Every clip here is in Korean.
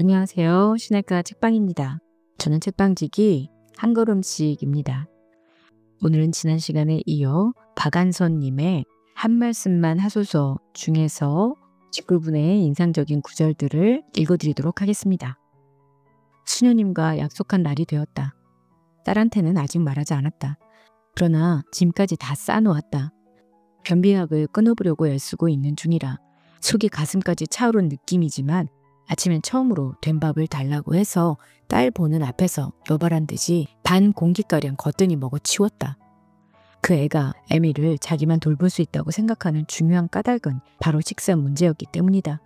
안녕하세요. 시내가 책방입니다. 저는 책방지기 한 걸음씩입니다. 오늘은 지난 시간에 이어 박안선님의 한 말씀만 하소서 중에서 뒷부분의 인상적인 구절들을 읽어드리도록 하겠습니다. 수녀님과 약속한 날이 되었다. 딸한테는 아직 말하지 않았다. 그러나 짐까지 다 싸놓았다. 변비약을 끊어보려고 애쓰고 있는 중이라 속이 가슴까지 차오른 느낌이지만 아침엔 처음으로 된 밥을 달라고 해서 딸 보는 앞에서 여발한 듯이 반 공기가량 거뜬히 먹어치웠다. 그 애가 애미를 자기만 돌볼 수 있다고 생각하는 중요한 까닭은 바로 식사 문제였기 때문이다.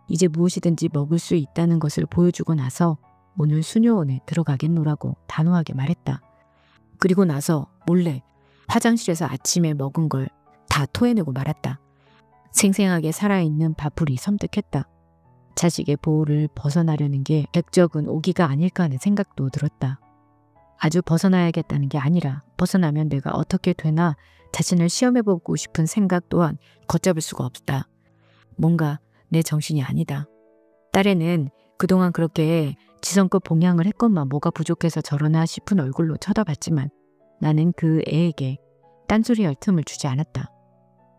이제 무엇이든지 먹을 수 있다는 것을 보여주고 나서 오늘 수녀원에 들어가겠노라고 단호하게 말했다. 그리고 나서 몰래 화장실에서 아침에 먹은 걸 다 토해내고 말았다. 생생하게 살아있는 밥풀이 섬뜩했다. 자식의 보호를 벗어나려는 게 객적은 오기가 아닐까 하는 생각도 들었다. 아주 벗어나야겠다는 게 아니라 벗어나면 내가 어떻게 되나 자신을 시험해보고 싶은 생각 또한 걷잡을 수가 없다. 뭔가 내 정신이 아니다. 딸애는 그동안 그렇게 지성껏 봉양을 했건만 뭐가 부족해서 저러나 싶은 얼굴로 쳐다봤지만 나는 그 애에게 딴소리할 틈을 주지 않았다.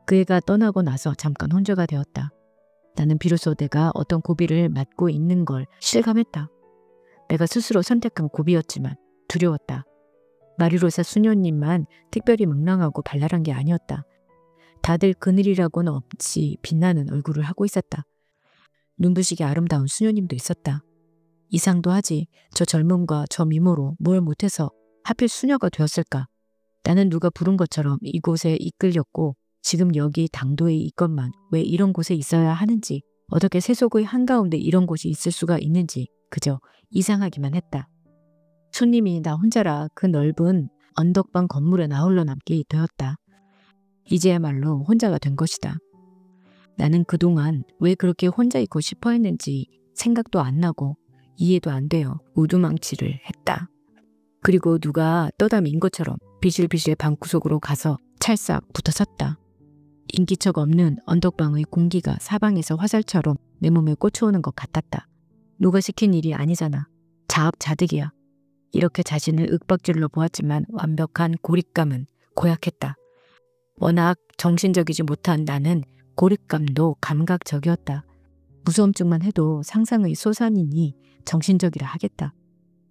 그 애가 떠나고 나서 잠깐 혼자가 되었다. 나는 비로소 내가 어떤 고비를 맞고 있는 걸 실감했다. 내가 스스로 선택한 고비였지만 두려웠다. 마리로사 수녀님만 특별히 명랑하고 발랄한 게 아니었다. 다들 그늘이라고는 없이 빛나는 얼굴을 하고 있었다. 눈부시게 아름다운 수녀님도 있었다. 이상도 하지 저 젊음과 저 미모로 뭘 못해서 하필 수녀가 되었을까. 나는 누가 부른 것처럼 이곳에 이끌렸고 지금 여기 당도에 있건만 왜 이런 곳에 있어야 하는지, 어떻게 세속의 한가운데 이런 곳이 있을 수가 있는지 그저 이상하기만 했다. 손님이 나 혼자라 그 넓은 언덕방 건물에 나홀로 남게 되었다. 이제야말로 혼자가 된 것이다. 나는 그동안 왜 그렇게 혼자 있고 싶어 했는지 생각도 안 나고 이해도 안 되어 우두망치를 했다. 그리고 누가 떠담인 것처럼 비실비실 방구석으로 가서 찰싹 붙어섰다. 인기척 없는 언덕방의 공기가 사방에서 화살처럼 내 몸에 꽂혀오는 것 같았다. 누가 시킨 일이 아니잖아. 자업자득이야. 이렇게 자신을 윽박질러 보았지만 완벽한 고립감은 고약했다. 워낙 정신적이지 못한 나는 고립감도 감각적이었다. 무서움증만 해도 상상의 소산이니 정신적이라 하겠다.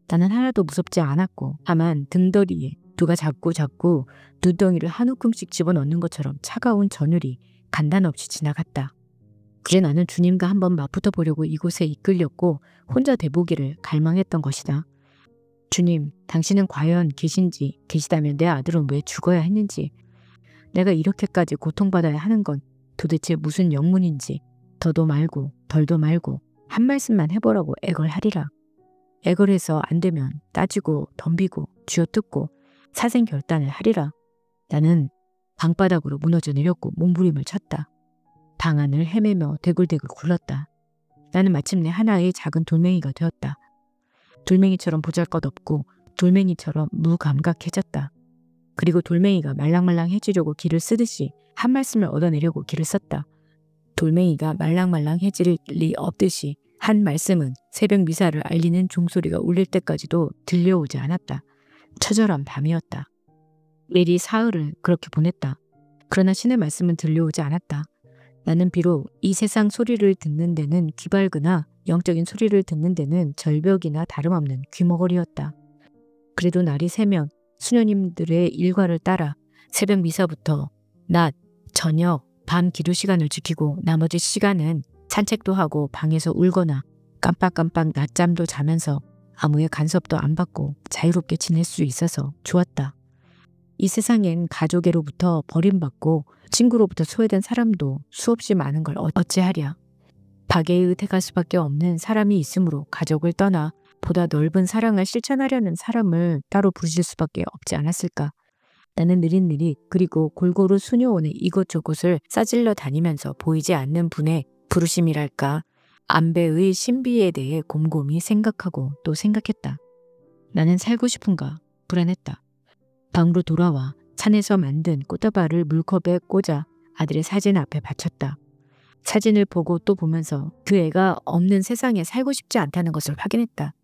나는 하나도 무섭지 않았고 다만 등더리에 누가 자꾸 눈덩이를 한 움큼씩 집어넣는 것처럼 차가운 전율이 간단없이 지나갔다. 그래 나는 주님과 한번 맞붙어 보려고 이곳에 이끌렸고 혼자 돼보기를 갈망했던 것이다. 주님, 당신은 과연 계신지, 계시다면 내 아들은 왜 죽어야 했는지, 내가 이렇게까지 고통받아야 하는 건 도대체 무슨 영문인지 더도 말고 덜도 말고 한 말씀만 해보라고 애걸하리라. 애걸해서 안 되면 따지고 덤비고 쥐어뜯고 사생결단을 하리라. 나는 방바닥으로 무너져 내렸고 몸부림을 쳤다. 방 안을 헤매며 대굴대굴 굴렀다. 나는 마침내 하나의 작은 돌멩이가 되었다. 돌멩이처럼 보잘것없고 돌멩이처럼 무감각해졌다. 그리고 돌멩이가 말랑말랑해지려고 기를 쓰듯이 한 말씀을 얻어내려고 기를 썼다. 돌멩이가 말랑말랑해질 리 없듯이 한 말씀은 새벽 미사를 알리는 종소리가 울릴 때까지도 들려오지 않았다. 처절한 밤이었다. 매리 사흘을 그렇게 보냈다. 그러나 신의 말씀은 들려오지 않았다. 나는 비록 이 세상 소리를 듣는 데는 귀발그나 영적인 소리를 듣는 데는 절벽이나 다름없는 귀머거리였다. 그래도 날이 새면 수녀님들의 일과를 따라 새벽 미사부터 낮, 저녁, 밤 기도 시간을 지키고 나머지 시간은 산책도 하고 방에서 울거나 깜빡깜빡 낮잠도 자면서 아무의 간섭도 안 받고 자유롭게 지낼 수 있어서 좋았다. 이 세상엔 가족애로부터 버림받고 친구로부터 소외된 사람도 수없이 많은 걸 어찌하랴. 박애에 의택할 수밖에 없는 사람이 있으므로 가족을 떠나 보다 넓은 사랑을 실천하려는 사람을 따로 부르실 수밖에 없지 않았을까. 나는 느릿느릿 그리고 골고루 수녀원의 이곳저곳을 싸질러 다니면서 보이지 않는 분의 부르심이랄까 안배의 신비에 대해 곰곰이 생각하고 또 생각했다. 나는 살고 싶은가 불안했다. 방으로 돌아와 산에서 만든 꽃다발을 물컵에 꽂아 아들의 사진 앞에 바쳤다. 사진을 보고 또 보면서 그 애가 없는 세상에 살고 싶지 않다는 것을 확인했다.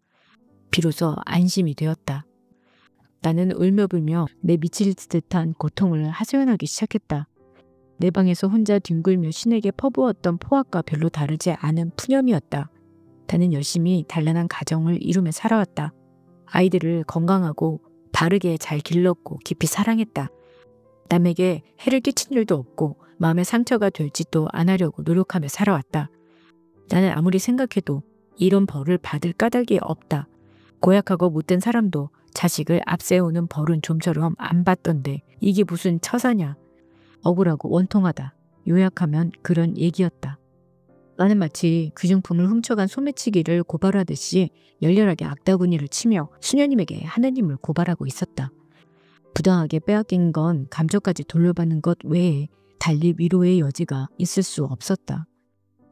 비로소 안심이 되었다. 나는 울며불며 내 미칠 듯한 고통을 하소연하기 시작했다. 내 방에서 혼자 뒹굴며 신에게 퍼부었던 포악과 별로 다르지 않은 푸념이었다. 나는 열심히 단란한 가정을 이루며 살아왔다. 아이들을 건강하고 바르게 잘 길렀고 깊이 사랑했다. 남에게 해를 끼친 일도 없고 마음의 상처가 될 짓도 안 하려고 노력하며 살아왔다. 나는 아무리 생각해도 이런 벌을 받을 까닭이 없다. 고약하고 못된 사람도 자식을 앞세우는 벌은 좀처럼 안 받던데 이게 무슨 처사냐. 억울하고 원통하다. 요약하면 그런 얘기였다. 나는 마치 귀중품을 훔쳐간 소매치기를 고발하듯이 열렬하게 악다구니를 치며 수녀님에게 하느님을 고발하고 있었다. 부당하게 빼앗긴 건 감정까지 돌려받는 것 외에 달리 위로의 여지가 있을 수 없었다.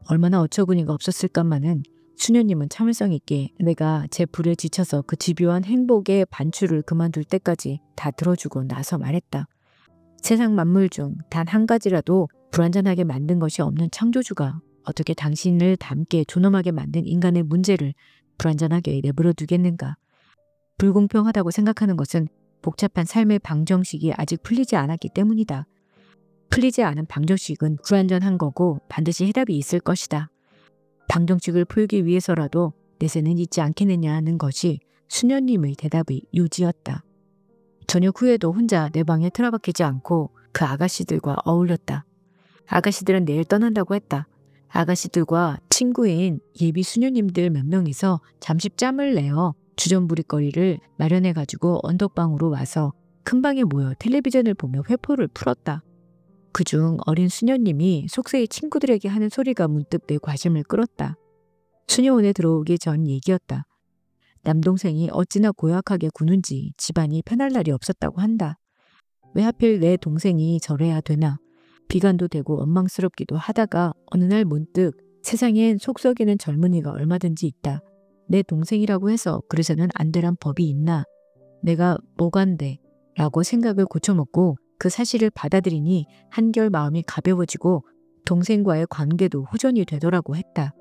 얼마나 어처구니가 없었을까마는 수녀님은 참을성 있게 내가 제 불에 지쳐서 그 집요한 행복의 반추를 그만둘 때까지 다 들어주고 나서 말했다. 세상 만물 중 단 한 가지라도 불완전하게 만든 것이 없는 창조주가 어떻게 당신을 닮게 존엄하게 만든 인간의 문제를 불완전하게 내버려 두겠는가. 불공평하다고 생각하는 것은 복잡한 삶의 방정식이 아직 풀리지 않았기 때문이다. 풀리지 않은 방정식은 불완전한 거고 반드시 해답이 있을 것이다. 방정식을 풀기 위해서라도 내세는 있지 않겠느냐는 것이 수녀님의 대답의 요지였다. 저녁 후에도 혼자 내 방에 틀어박히지 않고 그 아가씨들과 어울렸다. 아가씨들은 내일 떠난다고 했다. 아가씨들과 친구인 예비 수녀님들 몇 명이서 잠시 짬을 내어 주전부리거리를 마련해가지고 언덕방으로 와서 큰 방에 모여 텔레비전을 보며 회포를 풀었다. 그중 어린 수녀님이 속세의 친구들에게 하는 소리가 문득 내 관심을 끌었다. 수녀원에 들어오기 전 얘기였다. 남동생이 어찌나 고약하게 구는지 집안이 편할 날이 없었다고 한다. 왜 하필 내 동생이 저래야 되나. 비관도 되고 원망스럽기도 하다가 어느 날 문득 세상엔 속 썩이는 젊은이가 얼마든지 있다. 내 동생이라고 해서 그래서는 안 되란 법이 있나. 내가 뭐간데 라고 생각을 고쳐먹고 그 사실을 받아들이니 한결 마음이 가벼워지고 동생과의 관계도 호전이 되더라고 했다.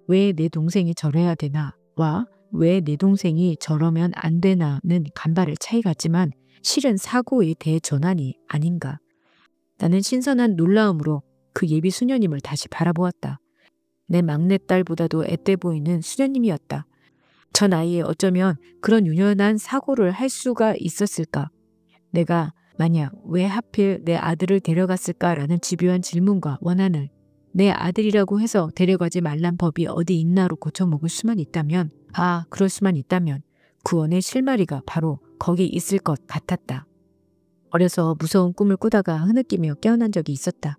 왜 내 동생이 저래야 되나 와 왜 내 동생이 저러면 안 되나는 간발의 차이 같지만 실은 사고의 대전환이 아닌가. 나는 신선한 놀라움으로 그 예비 수녀님을 다시 바라보았다. 내 막내딸보다도 앳돼 보이는 수녀님이었다. 저 나이에 어쩌면 그런 유연한 사고를 할 수가 있었을까. 내가 만약 왜 하필 내 아들을 데려갔을까라는 집요한 질문과 원한을 내 아들이라고 해서 데려가지 말란 법이 어디 있나로 고쳐먹을 수만 있다면, 그럴 수만 있다면 구원의 실마리가 바로 거기 있을 것 같았다. 어려서 무서운 꿈을 꾸다가 흐느끼며 깨어난 적이 있었다.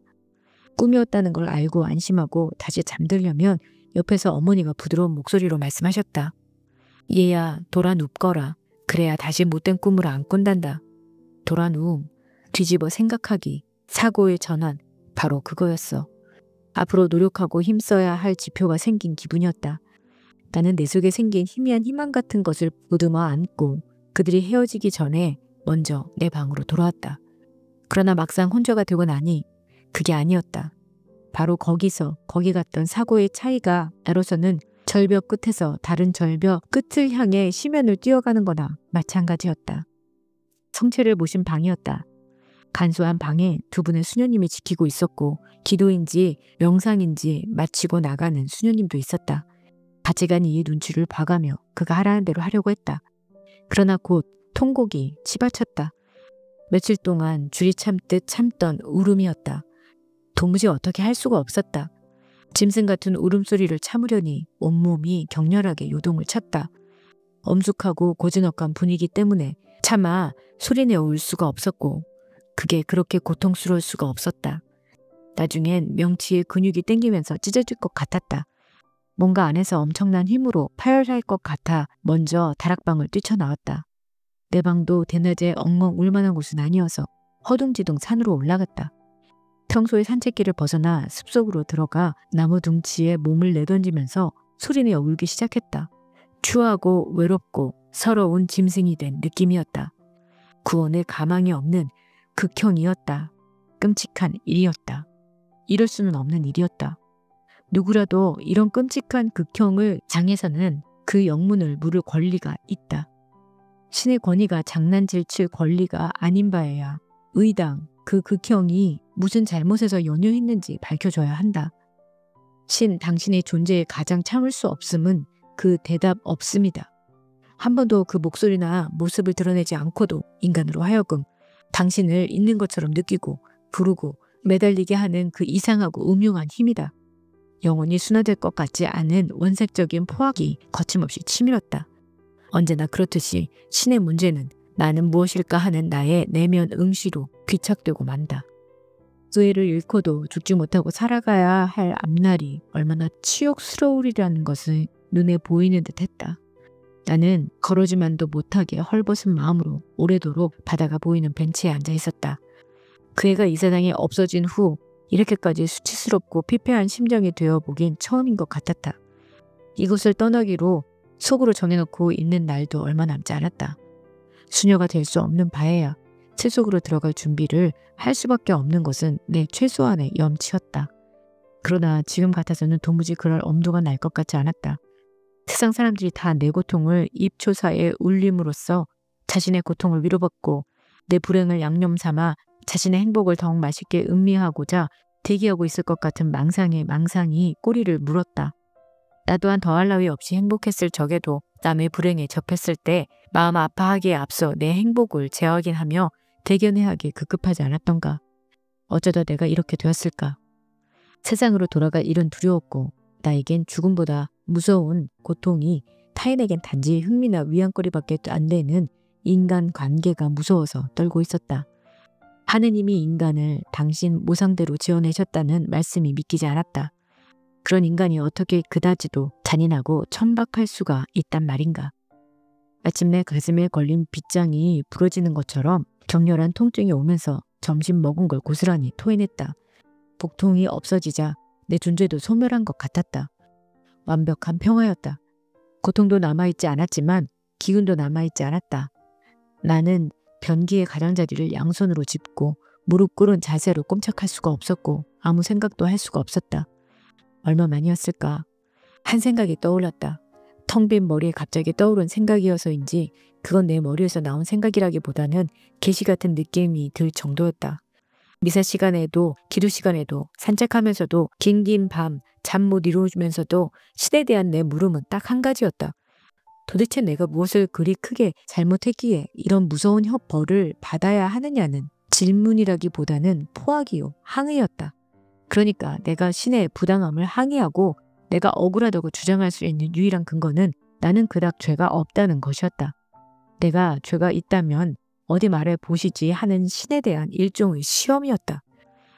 꿈이었다는 걸 알고 안심하고 다시 잠들려면 옆에서 어머니가 부드러운 목소리로 말씀하셨다. 얘야, 돌아 눕거라. 그래야 다시 못된 꿈을 안 꾼단다. 돌아 누움, 뒤집어 생각하기, 사고의 전환, 바로 그거였어. 앞으로 노력하고 힘써야 할 지표가 생긴 기분이었다. 나는 내 속에 생긴 희미한 희망 같은 것을 보듬어 안고 그들이 헤어지기 전에 먼저 내 방으로 돌아왔다. 그러나 막상 혼자가 되고 나니 그게 아니었다. 바로 거기 갔던 사고의 차이가 나로서는 절벽 끝에서 다른 절벽 끝을 향해 심연을 뛰어가는 거나 마찬가지였다. 성체를 모신 방이었다. 간소한 방에 두 분의 수녀님이 지키고 있었고 기도인지 명상인지 마치고 나가는 수녀님도 있었다. 같이 간 이의 눈치를 봐가며 그가 하라는 대로 하려고 했다. 그러나 곧 통곡이 치받쳤다. 며칠 동안 줄이 참듯 참던 울음이었다. 도무지 어떻게 할 수가 없었다. 짐승 같은 울음소리를 참으려니 온몸이 격렬하게 요동을 쳤다. 엄숙하고 고즈넉한 분위기 때문에 차마 소리내어 울 수가 없었고 그게 그렇게 고통스러울 수가 없었다. 나중엔 명치의 근육이 땡기면서 찢어질 것 같았다. 뭔가 안에서 엄청난 힘으로 파열할 것 같아 먼저 다락방을 뛰쳐나왔다. 내 방도 대낮에 엉엉 울만한 곳은 아니어서 허둥지둥 산으로 올라갔다. 평소의 산책길을 벗어나 숲속으로 들어가 나무 둥치에 몸을 내던지면서 소리내어 울기 시작했다. 추하고 외롭고 서러운 짐승이 된 느낌이었다. 구원의 가망이 없는 극형이었다. 끔찍한 일이었다. 이럴 수는 없는 일이었다. 누구라도 이런 끔찍한 극형을 당해서는 그 영문을 물을 권리가 있다. 신의 권위가 장난질 칠 권리가 아닌 바에야 의당 그 극형이 무슨 잘못에서 연유했는지 밝혀줘야 한다. 신, 당신의 존재에 가장 참을 수 없음은 그 대답 없음이다. 한 번도 그 목소리나 모습을 드러내지 않고도 인간으로 하여금 당신을 있는 것처럼 느끼고 부르고 매달리게 하는 그 이상하고 음흉한 힘이다. 영원히 순화될 것 같지 않은 원색적인 포악이 거침없이 치밀었다. 언제나 그렇듯이 신의 문제는 나는 무엇일까 하는 나의 내면 응시로 귀착되고 만다. 그 애를 잃고도 죽지 못하고 살아가야 할 앞날이 얼마나 치욕스러우리라는 것을 눈에 보이는 듯 했다. 나는 걸어지만도 못하게 헐벗은 마음으로 오래도록 바다가 보이는 벤치에 앉아 있었다. 그 애가 이 세상에 없어진 후 이렇게까지 수치스럽고 피폐한 심정이 되어보긴 처음인 것 같았다. 이곳을 떠나기로 속으로 정해놓고 있는 날도 얼마 남지 않았다. 수녀가 될 수 없는 바에야 칠속으로 들어갈 준비를 할 수밖에 없는 것은 내 최소한의 염치였다. 그러나 지금 같아서는 도무지 그럴 엄두가 날 것 같지 않았다. 세상 사람들이 다 내 고통을 입초사에 울림으로써 자신의 고통을 위로받고 내 불행을 양념 삼아 자신의 행복을 더욱 맛있게 음미하고자 대기하고 있을 것 같은 망상의 망상이 꼬리를 물었다. 나 또한 더할 나위 없이 행복했을 적에도 남의 불행에 접했을 때 마음 아파하기에 앞서 내 행복을 재확인하며 대견해하기 급급하지 않았던가. 어쩌다 내가 이렇게 되었을까. 세상으로 돌아갈 일은 두려웠고 나에겐 죽음보다 무서운 고통이 타인에겐 단지 흥미나 위안거리밖에 안 되는 인간관계가 무서워서 떨고 있었다. 하느님이 인간을 당신 모상대로 지어내셨다는 말씀이 믿기지 않았다. 그런 인간이 어떻게 그다지도 잔인하고 천박할 수가 있단 말인가. 마침내 가슴에 걸린 빗장이 부러지는 것처럼 격렬한 통증이 오면서 점심 먹은 걸 고스란히 토해냈다. 복통이 없어지자 내 존재도 소멸한 것 같았다. 완벽한 평화였다. 고통도 남아있지 않았지만 기운도 남아있지 않았다. 나는 변기의 가장자리를 양손으로 짚고 무릎 꿇은 자세로 꼼짝할 수가 없었고 아무 생각도 할 수가 없었다. 얼마만이었을까. 한 생각이 떠올랐다. 텅 빈 머리에 갑자기 떠오른 생각이어서인지 그건 내 머리에서 나온 생각이라기보다는 계시 같은 느낌이 들 정도였다. 미사 시간에도 기도 시간에도 산책하면서도 긴긴 밤 잠 못 이루면서도 신에 대한 내 물음은 딱 한 가지였다. 도대체 내가 무엇을 그리 크게 잘못했기에 이런 무서운 벌을 받아야 하느냐는 질문이라기보다는 포악이요 항의였다. 그러니까 내가 신의 부당함을 항의하고 내가 억울하다고 주장할 수 있는 유일한 근거는 나는 그닥 죄가 없다는 것이었다. 내가 죄가 있다면 어디 말해 보시지 하는 신에 대한 일종의 시험이었다.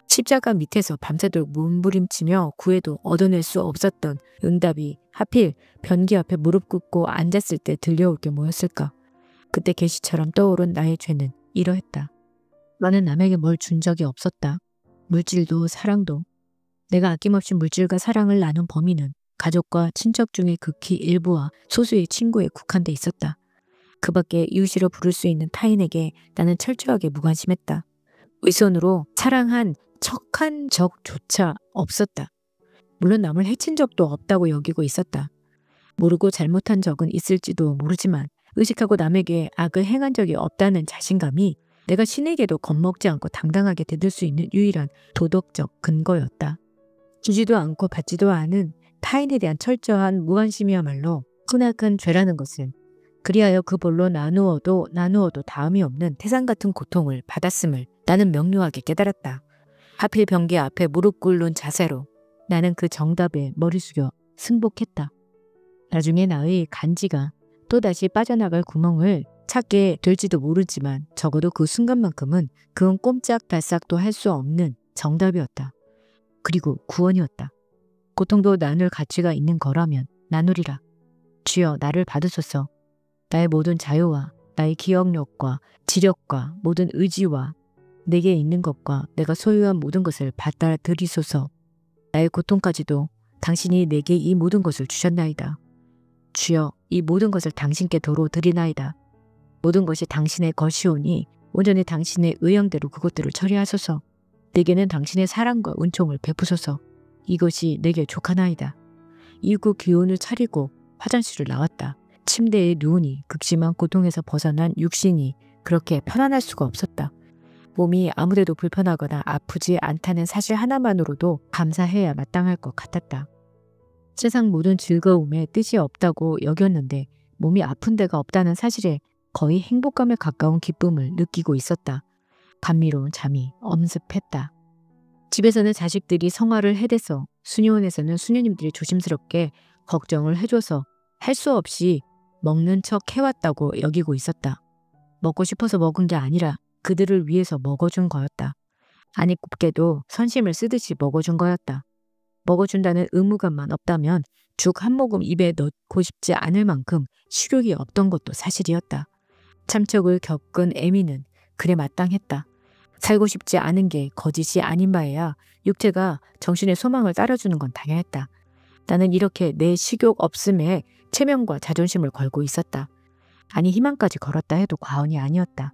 십자가 밑에서 밤새도록 몸부림치며 구해도 얻어낼 수 없었던 응답이 하필 변기 앞에 무릎 꿇고 앉았을 때 들려올 게 뭐였을까. 그때 계시처럼 떠오른 나의 죄는 이러했다. 나는 남에게 뭘 준 적이 없었다. 물질도 사랑도. 내가 아낌없이 물질과 사랑을 나눈 범위는 가족과 친척 중에 극히 일부와 소수의 친구에 국한돼 있었다. 그 밖에 이웃이라 부를 수 있는 타인에게 나는 철저하게 무관심했다. 윗손으로 사랑한 척한 적조차 없었다. 물론 남을 해친 적도 없다고 여기고 있었다. 모르고 잘못한 적은 있을지도 모르지만 의식하고 남에게 악을 행한 적이 없다는 자신감이 내가 신에게도 겁먹지 않고 당당하게 대들 수 있는 유일한 도덕적 근거였다. 주지도 않고 받지도 않은 타인에 대한 철저한 무관심이야말로 크나큰 죄라는 것을, 그리하여 그 벌로 나누어도 다음이 없는 태산 같은 고통을 받았음을 나는 명료하게 깨달았다. 하필 변기 앞에 무릎 꿇는 자세로 나는 그 정답에 머리 숙여 승복했다. 나중에 나의 간지가 또다시 빠져나갈 구멍을 찾게 될지도 모르지만 적어도 그 순간만큼은 그건 꼼짝달싹도 할 수 없는 정답이었다. 그리고 구원이었다. 고통도 나눌 가치가 있는 거라면 나누리라. 주여 나를 받으소서. 나의 모든 자유와 나의 기억력과 지력과 모든 의지와 내게 있는 것과 내가 소유한 모든 것을 받아들이소서. 나의 고통까지도 당신이 내게 이 모든 것을 주셨나이다. 주여 이 모든 것을 당신께 도로 드리나이다. 모든 것이 당신의 것이오니 온전히 당신의 의형대로 그것들을 처리하소서. 내게는 당신의 사랑과 은총을 베푸소서. 이것이 내게 족하나이다. 이윽고 기운을 차리고 화장실을 나왔다. 침대에 누우니 극심한 고통에서 벗어난 육신이 그렇게 편안할 수가 없었다. 몸이 아무데도 불편하거나 아프지 않다는 사실 하나만으로도 감사해야 마땅할 것 같았다. 세상 모든 즐거움에 뜻이 없다고 여겼는데 몸이 아픈 데가 없다는 사실에 거의 행복감에 가까운 기쁨을 느끼고 있었다. 감미로운 잠이 엄습했다. 집에서는 자식들이 성화를 해대서 수녀원에서는 수녀님들이 조심스럽게 걱정을 해줘서 할 수 없이 먹는 척 해왔다고 여기고 있었다. 먹고 싶어서 먹은 게 아니라 그들을 위해서 먹어준 거였다. 아니 곱게도 선심을 쓰듯이 먹어준 거였다. 먹어준다는 의무감만 없다면 죽 한 모금 입에 넣고 싶지 않을 만큼 식욕이 없던 것도 사실이었다. 참척을 겪은 애미는 그래 마땅했다. 살고 싶지 않은 게 거짓이 아닌 바에야 육체가 정신의 소망을 따라주는 건 당연했다. 나는 이렇게 내 식욕 없음에 체면과 자존심을 걸고 있었다. 아니 희망까지 걸었다 해도 과언이 아니었다.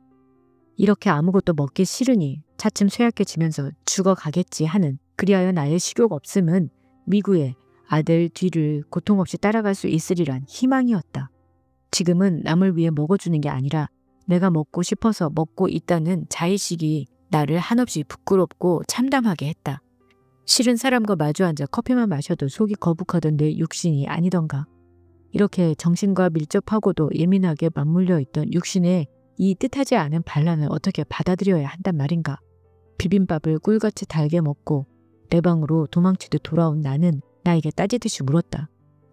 이렇게 아무것도 먹기 싫으니 차츰 쇠약해지면서 죽어가겠지 하는, 그리하여 나의 식욕 없음은 미구의 아들 뒤를 고통 없이 따라갈 수 있으리란 희망이었다. 지금은 남을 위해 먹어주는 게 아니라 내가 먹고 싶어서 먹고 있다는 자의식이 나를 한없이 부끄럽고 참담하게 했다. 싫은 사람과 마주 앉아 커피만 마셔도 속이 거북하던 내 육신이 아니던가. 이렇게 정신과 밀접하고도 예민하게 맞물려 있던 육신의 이 뜻하지 않은 반란을 어떻게 받아들여야 한단 말인가. 비빔밥을 꿀같이 달게 먹고 내 방으로 도망치듯 돌아온 나는 나에게 따지듯이 물었다.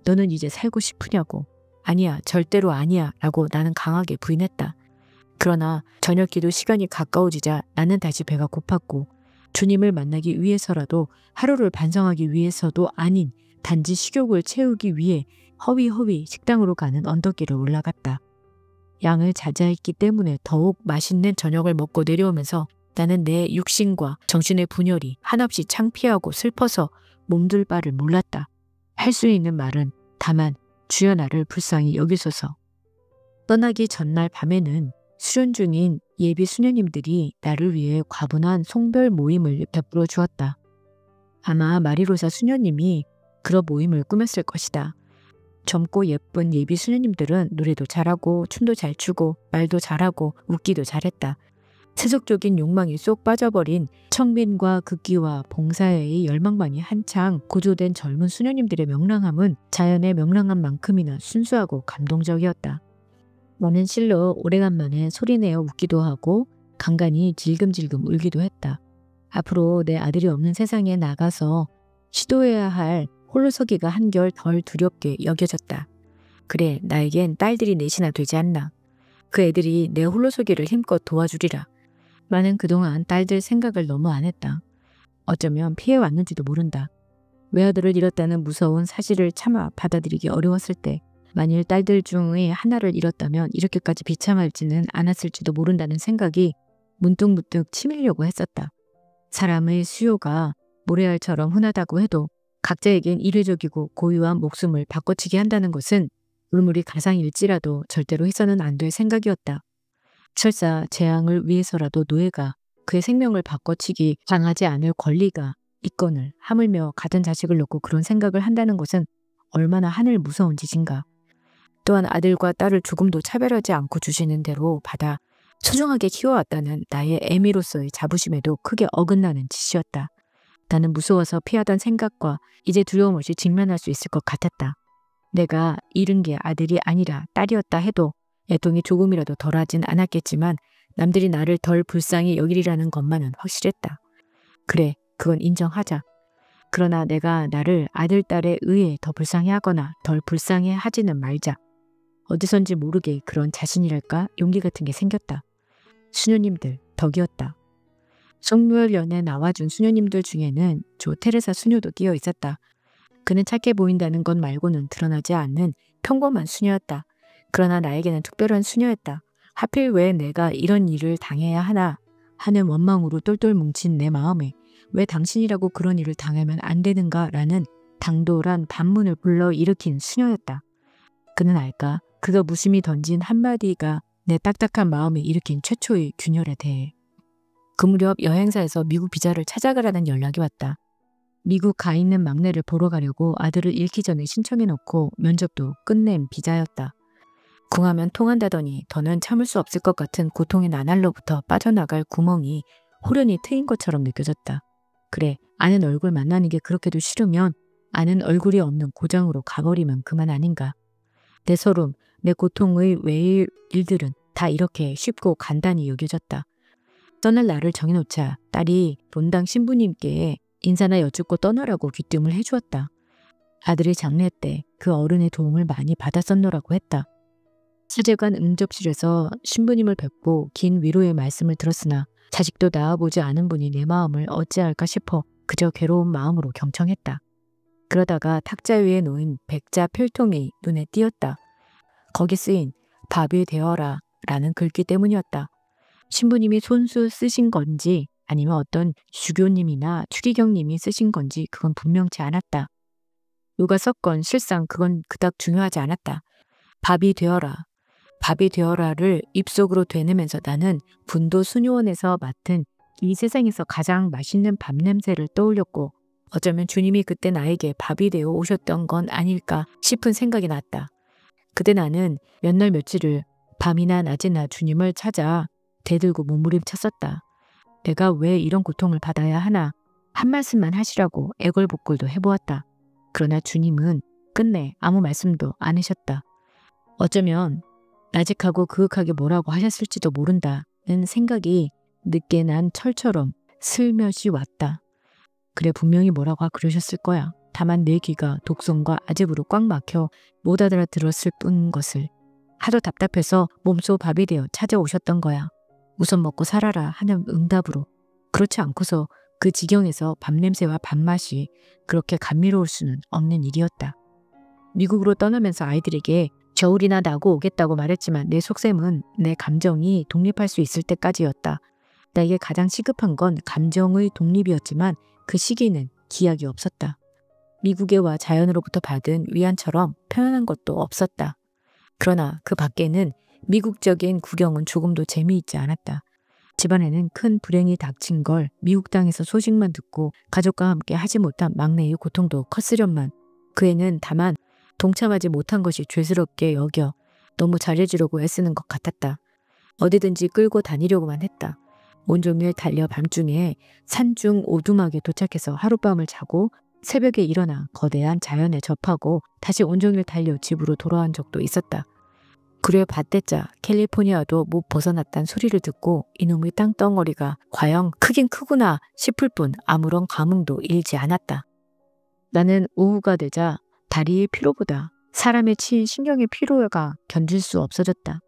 너는 이제 살고 싶으냐고. 아니야, 절대로 아니야 라고 나는 강하게 부인했다. 그러나 저녁기도 시간이 가까워지자 나는 다시 배가 고팠고 주님을 만나기 위해서라도, 하루를 반성하기 위해서도 아닌 단지 식욕을 채우기 위해 허위허위 식당으로 가는 언덕길을 올라갔다. 양을 자제했기 때문에 더욱 맛있는 저녁을 먹고 내려오면서 나는 내 육신과 정신의 분열이 한없이 창피하고 슬퍼서 몸둘 바를 몰랐다. 할 수 있는 말은 다만 주여 나를 불쌍히 여기소서. 떠나기 전날 밤에는 수련 중인 예비 수녀님들이 나를 위해 과분한 송별 모임을 베풀어 주었다. 아마 마리로사 수녀님이 그런 모임을 꾸몄을 것이다. 젊고 예쁜 예비 수녀님들은 노래도 잘하고 춤도 잘 추고 말도 잘하고 웃기도 잘했다. 세속적인 욕망이 쏙 빠져버린 청빈과 극기와 봉사의 열망만이 한창 고조된 젊은 수녀님들의 명랑함은 자연의 명랑한 만큼이나 순수하고 감동적이었다. 나는 실로 오래간만에 소리내어 웃기도 하고 간간히 질금질금 울기도 했다. 앞으로 내 아들이 없는 세상에 나가서 시도해야 할 홀로서기가 한결 덜 두렵게 여겨졌다. 그래, 나에겐 딸들이 넷이나 되지 않나. 그 애들이 내 홀로서기를 힘껏 도와주리라. 나는 그동안 딸들 생각을 너무 안 했다. 어쩌면 피해왔는지도 모른다. 외아들을 잃었다는 무서운 사실을 차마 받아들이기 어려웠을 때, 만일 딸들 중의 하나를 잃었다면 이렇게까지 비참할지는 않았을지도 모른다는 생각이 문득문득 치밀려고 했었다. 사람의 수요가 모래알처럼 흔하다고 해도 각자에겐 이례적이고 고유한 목숨을 바꿔치기 한다는 것은 울물이 가상일지라도 절대로 해서는 안 될 생각이었다. 설사 재앙을 위해서라도 노예가 그의 생명을 바꿔치기 당하지 않을 권리가 있거늘 하물며 가진 자식을 놓고 그런 생각을 한다는 것은 얼마나 하늘 무서운 짓인가. 또한 아들과 딸을 조금도 차별하지 않고 주시는 대로 받아 소중하게 키워왔다는 나의 애미로서의 자부심에도 크게 어긋나는 짓이었다. 나는 무서워서 피하던 생각과 이제 두려움 없이 직면할 수 있을 것 같았다. 내가 잃은 게 아들이 아니라 딸이었다 해도 애통이 조금이라도 덜하진 않았겠지만 남들이 나를 덜 불쌍히 여기리라는 것만은 확실했다. 그래, 그건 인정하자. 그러나 내가 나를 아들, 딸에 의해 더 불쌍해하거나 덜 불쌍해하지는 말자. 어디선지 모르게 그런 자신이랄까 용기 같은 게 생겼다. 수녀님들 덕이었다. 성묘연에 나와준 수녀님들 중에는 조 테레사 수녀도 끼어 있었다. 그는 착해 보인다는 것 말고는 드러나지 않는 평범한 수녀였다. 그러나 나에게는 특별한 수녀였다. 하필 왜 내가 이런 일을 당해야 하나 하는 원망으로 똘똘 뭉친 내 마음에 왜 당신이라고 그런 일을 당하면 안 되는가라는 당돌한 반문을 불러일으킨 수녀였다. 그는 알까? 그가 무심히 던진 한마디가 내 딱딱한 마음에 일으킨 최초의 균열에 대해. 그 무렵 여행사에서 미국 비자를 찾아가라는 연락이 왔다. 미국 가 있는 막내를 보러 가려고 아들을 잃기 전에 신청해놓고 면접도 끝낸 비자였다. 궁하면 통한다더니 더는 참을 수 없을 것 같은 고통의 나날로부터 빠져나갈 구멍이 호련히 트인 것처럼 느껴졌다. 그래, 아는 얼굴 만나는 게 그렇게도 싫으면 아는 얼굴이 없는 고장으로 가버리면 그만 아닌가. 내 서름, 내 고통의 외일 일들은 다 이렇게 쉽고 간단히 여겨졌다. 떠날 날을 정해놓자 딸이 본당 신부님께 인사나 여쭙고 떠나라고 귀뜸을 해주었다. 아들의 장례 때 그 어른의 도움을 많이 받았었노라고 했다. 사제관 응접실에서 신부님을 뵙고 긴 위로의 말씀을 들었으나 자식도 낳아보지 않은 분이 내 마음을 어찌할까 싶어 그저 괴로운 마음으로 경청했다. 그러다가 탁자 위에 놓인 백자 필통이 눈에 띄었다. 거기 쓰인 밥이 되어라 라는 글귀 때문이었다. 신부님이 손수 쓰신 건지 아니면 어떤 주교님이나 추리경님이 쓰신 건지 그건 분명치 않았다. 누가 썼건 실상 그건 그닥 중요하지 않았다. 밥이 되어라. 밥이 되어라를 입속으로 되뇌면서 나는 분도 수녀원에서 맡은 이 세상에서 가장 맛있는 밥 냄새를 떠올렸고 어쩌면 주님이 그때 나에게 밥이 되어 오셨던 건 아닐까 싶은 생각이 났다. 그때 나는 몇 날 며칠을 밤이나 낮이나 주님을 찾아 대들고 몸부림쳤었다. 내가 왜 이런 고통을 받아야 하나 한 말씀만 하시라고 애걸복걸도 해보았다. 그러나 주님은 끝내 아무 말씀도 안 하셨다. 어쩌면 나직하고 그윽하게 뭐라고 하셨을지도 모른다는 생각이 늦게 난 철처럼 슬며시 왔다. 그래 분명히 뭐라고 그러셨을 거야. 다만 내 귀가 독성과 아집으로 꽉 막혀 못 알아들었을 뿐 것을. 하도 답답해서 몸소 밥이 되어 찾아오셨던 거야. 우선 먹고 살아라 하는 응답으로. 그렇지 않고서 그 지경에서 밥냄새와 밥맛이 그렇게 감미로울 수는 없는 일이었다. 미국으로 떠나면서 아이들에게 겨울이나 나고 오겠다고 말했지만 내 속셈은 내 감정이 독립할 수 있을 때까지였다. 나에게 가장 시급한 건 감정의 독립이었지만 그 시기는 기약이 없었다. 미국에 와 자연으로부터 받은 위안처럼 편안한 것도 없었다. 그러나 그 밖에는 미국적인 구경은 조금도 재미있지 않았다. 집안에는 큰 불행이 닥친 걸 미국 땅에서 소식만 듣고 가족과 함께 하지 못한 막내의 고통도 컸으련만 그 애는 다만 동참하지 못한 것이 죄스럽게 여겨 너무 잘해주려고 애쓰는 것 같았다. 어디든지 끌고 다니려고만 했다. 온종일 달려 밤중에 산중 오두막에 도착해서 하룻밤을 자고 새벽에 일어나 거대한 자연에 접하고 다시 온종일 달려 집으로 돌아온 적도 있었다. 그래 밭대자 캘리포니아도 못 벗어났단 소리를 듣고 이놈의 땅덩어리가 과연 크긴 크구나 싶을 뿐 아무런 감흥도 일지 않았다. 나는 오후가 되자 다리의 피로보다 사람의 치인 신경의 피로가 견딜 수 없어졌다.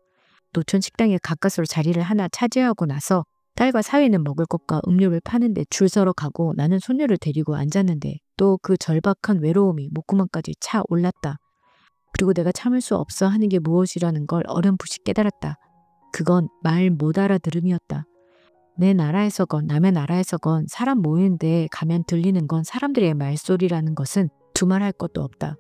노천 식당에 가까스로 자리를 하나 차지하고 나서 딸과 사위는 먹을 것과 음료를 파는데 줄 서러 가고 나는 손녀를 데리고 앉았는데 또 그 절박한 외로움이 목구멍까지 차 올랐다. 그리고 내가 참을 수 없어 하는 게 무엇이라는 걸 어렴풋이 깨달았다. 그건 말 못 알아들음이었다. 내 나라에서건 남의 나라에서건 사람 모이는데 가면 들리는 건 사람들의 말소리라는 것은 두말할 것도 없다.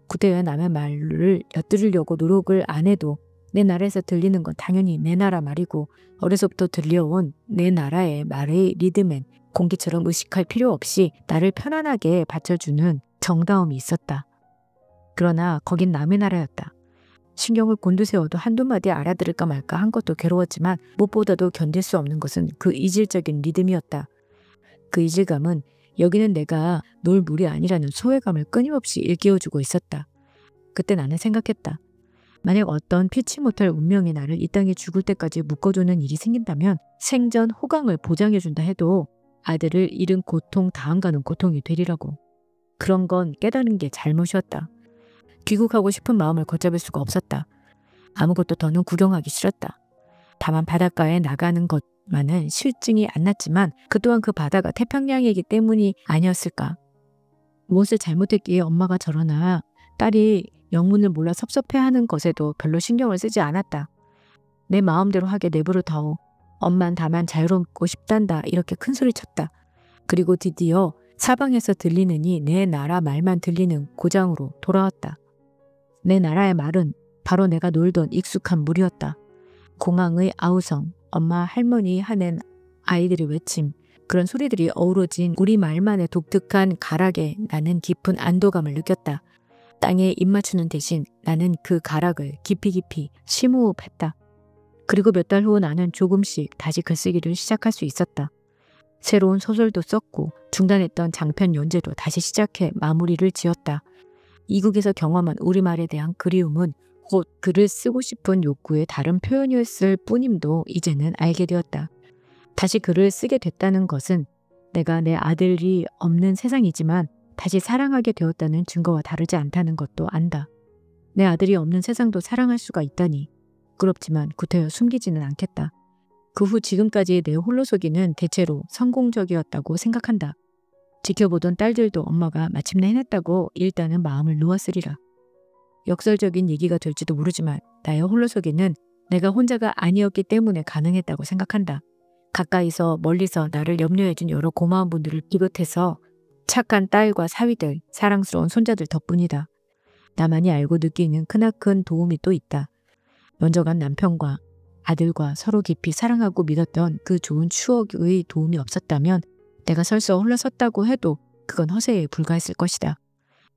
구대여 남의 말을 엿들으려고 노력을 안 해도 내 나라에서 들리는 건 당연히 내 나라 말이고 어려서부터 들려온 내 나라의 말의 리듬엔 공기처럼 의식할 필요 없이 나를 편안하게 받쳐주는 정다움이 있었다. 그러나 거긴 남의 나라였다. 신경을 곤두세워도 한두 마디 알아들을까 말까 한 것도 괴로웠지만 무엇보다도 견딜 수 없는 것은 그 이질적인 리듬이었다. 그 이질감은 여기는 내가 놀 물이 아니라는 소외감을 끊임없이 일깨워주고 있었다. 그때 나는 생각했다. 만약 어떤 피치 못할 운명이 나를 이 땅에 죽을 때까지 묶어두는 일이 생긴다면 생전 호강을 보장해준다 해도 아들을 잃은 고통 다음가는 고통이 되리라고. 그런 건 깨달은 게 잘못이었다. 귀국하고 싶은 마음을 걷잡을 수가 없었다. 아무것도 더는 구경하기 싫었다. 다만 바닷가에 나가는 것만은 실증이 안 났지만 그 또한 그 바다가 태평양이기 때문이 아니었을까. 무엇을 잘못했기에 엄마가 저러나 딸이 영문을 몰라 섭섭해하는 것에도 별로 신경을 쓰지 않았다. 내 마음대로 하게 내버려다오. 엄만 다만 자유롭고 싶단다 이렇게 큰소리쳤다. 그리고 드디어 사방에서 들리느니 내 나라 말만 들리는 고장으로 돌아왔다. 내 나라의 말은 바로 내가 놀던 익숙한 물이었다. 공항의 아우성, 엄마 할머니 하는 아이들의 외침, 그런 소리들이 어우러진 우리말만의 독특한 가락에 나는 깊은 안도감을 느꼈다. 땅에 입 맞추는 대신 나는 그 가락을 깊이 심호흡했다. 그리고 몇 달 후 나는 조금씩 다시 글쓰기를 시작할 수 있었다. 새로운 소설도 썼고 중단했던 장편 연재도 다시 시작해 마무리를 지었다. 이국에서 경험한 우리말에 대한 그리움은 곧 글을 쓰고 싶은 욕구의 다른 표현이었을 뿐임도 이제는 알게 되었다. 다시 글을 쓰게 됐다는 것은 내가 내 아들이 없는 세상이지만 다시 사랑하게 되었다는 증거와 다르지 않다는 것도 안다. 내 아들이 없는 세상도 사랑할 수가 있다니 부끄럽지만 구태여 숨기지는 않겠다. 그 후 지금까지의 내 홀로서기는 대체로 성공적이었다고 생각한다. 지켜보던 딸들도 엄마가 마침내 해냈다고 일단은 마음을 놓았으리라. 역설적인 얘기가 될지도 모르지만 나의 홀로서기는 내가 혼자가 아니었기 때문에 가능했다고 생각한다. 가까이서 멀리서 나를 염려해준 여러 고마운 분들을 비롯해서 착한 딸과 사위들, 사랑스러운 손자들 덕분이다. 나만이 알고 느끼는 크나큰 도움이 또 있다. 먼저 간 남편과 아들과 서로 깊이 사랑하고 믿었던 그 좋은 추억의 도움이 없었다면 내가 설서 홀로섰다고 해도 그건 허세에 불과했을 것이다.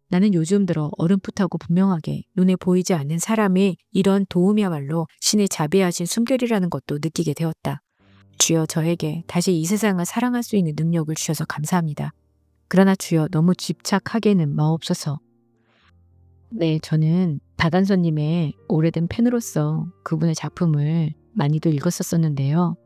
나는 요즘 들어 어렴풋하고 분명하게 눈에 보이지 않는 사람의 이런 도움이야말로 신의 자비하신 숨결이라는 것도 느끼게 되었다. 주여 저에게 다시 이 세상을 사랑할 수 있는 능력을 주셔서 감사합니다. 그러나 주여 너무 집착하게는 마옵소서. 네, 저는 박안선님의 오래된 팬으로서 그분의 작품을 많이도 읽었었는데요.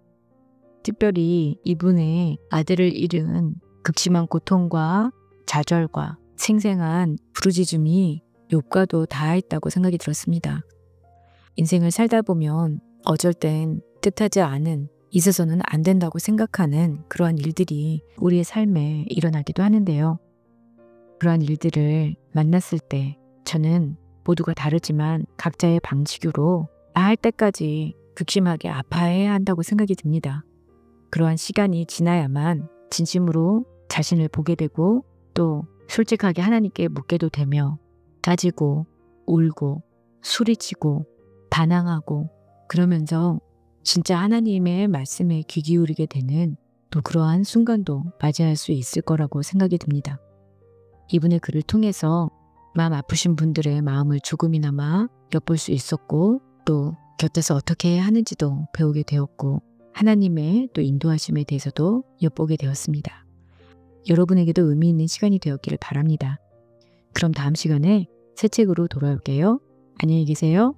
특별히 이분의 아들을 잃은 극심한 고통과 좌절과 생생한 부르짖음이 욥과도 닿아있다고 생각이 들었습니다. 인생을 살다 보면 어쩔 땐 뜻하지 않은, 있어서는 안 된다고 생각하는 그러한 일들이 우리의 삶에 일어나기도 하는데요. 그러한 일들을 만났을 때 저는 모두가 다르지만 각자의 방식으로 나을 때까지 극심하게 아파해야 한다고 생각이 듭니다. 그러한 시간이 지나야만 진심으로 자신을 보게 되고 또 솔직하게 하나님께 묻게도 되며 따지고 울고 소리치고 반항하고 그러면서 진짜 하나님의 말씀에 귀 기울이게 되는 또 그러한 순간도 맞이할 수 있을 거라고 생각이 듭니다. 이분의 글을 통해서 마음 아프신 분들의 마음을 조금이나마 엿볼 수 있었고 또 곁에서 어떻게 해야 하는지도 배우게 되었고 하나님의 또 인도하심에 대해서도 엿보게 되었습니다. 여러분에게도 의미 있는 시간이 되었기를 바랍니다. 그럼 다음 시간에 새 책으로 돌아올게요. 안녕히 계세요.